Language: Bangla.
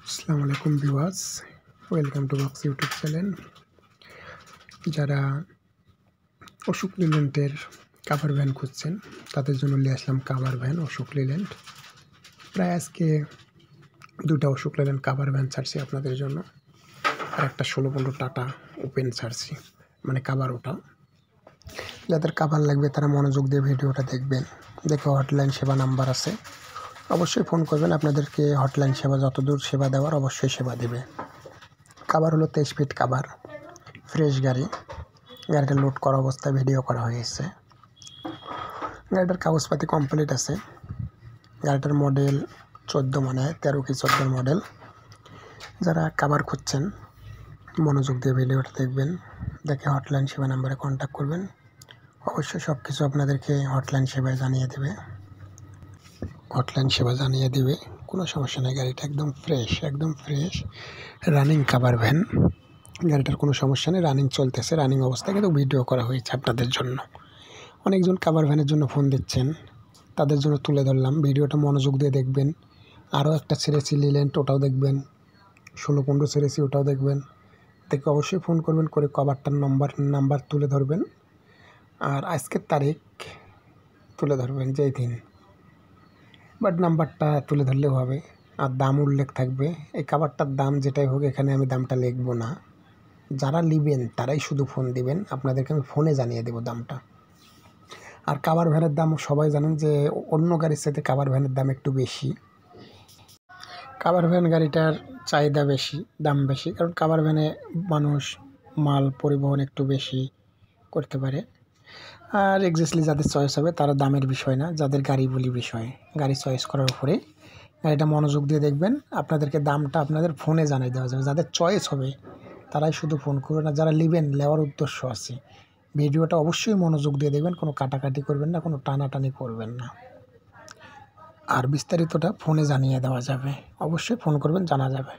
আসসালামু আলাইকুম viewers, welcome to box YouTube channel. যারা অশোক লিল্যান্ডের কাভার ভ্যান খুঁজছেন তাদের জন্য নিয়ে আসলাম কাভার ভ্যান অশোক লিল্যান্ড। প্রায় আজকে দুটা অশোক লিল্যান্ড কাভার ভ্যান ছাড়ছি আপনাদের জন্য, আর একটা 16-15 টাটা ওপেন ছাড়ছি, মানে কাভার। ওটা যাদের কাভার লাগবে তারা মনোযোগ দিয়ে ভিডিওটা দেখবেন। দেখে হটলাইন সেবা নাম্বার আছে, অবশ্যই ফোন করবেন। আপনাদেরকে হটলাইন সেবা যতদূর সেবা দেওয়ার অবশ্যই সেবা দেবে। কাভার হলো 23 ফিট কাভার, ফ্রেশ গাড়ি। গাড়িটা লোড করা অবস্থায় ভিডিও করা হয়েছে। গাড়িটার কাগজপাতি কমপ্লিট আছে। গাড়িটার মডেল 14, মানে 13 কি 14 মডেল। যারা কাভার খুঁজছেন মনোযোগ দিয়ে ভিডিওটা দেখবেন, দেখে হটলাইন সেবা নাম্বারে কন্ট্যাক্ট করবেন। অবশ্যই সব কিছু আপনাদেরকে হটলাইন সেবায় জানিয়ে দেবে। কোনো সমস্যা নেই। গাড়িটা একদম ফ্রেশ রানিং কাভার ভ্যান। গাড়িটার কোনো সমস্যা নেই, রানিং চলতেছে। রানিং অবস্থায় কিন্তু ভিডিও করা হয়েছে আপনাদের জন্য। অনেকজন কাভার ভ্যানের জন্য ফোন দিচ্ছেন, তাদের জন্য তুলে ধরলাম। ভিডিওটা মনোযোগ দিয়ে দেখবেন। আরও একটা ছেড়েছি লিল্যান্ড, ওটাও দেখবেন। 16-15 ছেড়েছি, ওটাও দেখবেন। দেখে অবশ্যই ফোন করবেন, করে কভারটার নাম্বার তুলে ধরবেন, আর আজকের তারিখ তুলে ধরবেন যেই দিন, বাট নাম্বারটা তুলে ধরলেও হবে। আর দাম উল্লেখ থাকবে। এই কাভারটার দাম যেটাই হোক, এখানে আমি দামটা লিখবো না। যারা নেবেন তারাই শুধু ফোন দিবেন, আপনাদেরকে আমি ফোনে জানিয়ে দেবো দামটা। আর কাভার ভ্যানের দাম সবাই জানেন যে অন্য গাড়ির সাথে কাভার ভ্যানের দাম একটু বেশি। কাভার ভ্যান গাড়িটার চাহিদা বেশি, দাম বেশি, কারণ কাভার ভ্যানে মানুষ মাল পরিবহন একটু বেশি করতে পারে। আর এক্স্যাক্টলি যাদের চয়েস হবে তারা দামের বিষয় না, যাদের গাড়ি বলি বিষয়, গাড়ি চয়েস করার উপরে। গাড়িটা মনোযোগ দিয়ে দেখবেন, আপনাদেরকে দামটা আপনাদের ফোনে জানিয়ে দেওয়া যাবে। যাদের চয়েস হবে তারাই শুধু ফোন করবেন, না যারা নেবেন, নেওয়ার উদ্দেশ্য আছে। ভিডিওটা অবশ্যই মনোযোগ দিয়ে দেখবেন, কোনো কাটাকাটি করবেন না, কোনো টানাটানি করবেন না। আর বিস্তারিতটা ফোনে জানিয়ে দেওয়া যাবে, অবশ্যই ফোন করবেন, জানা যাবে।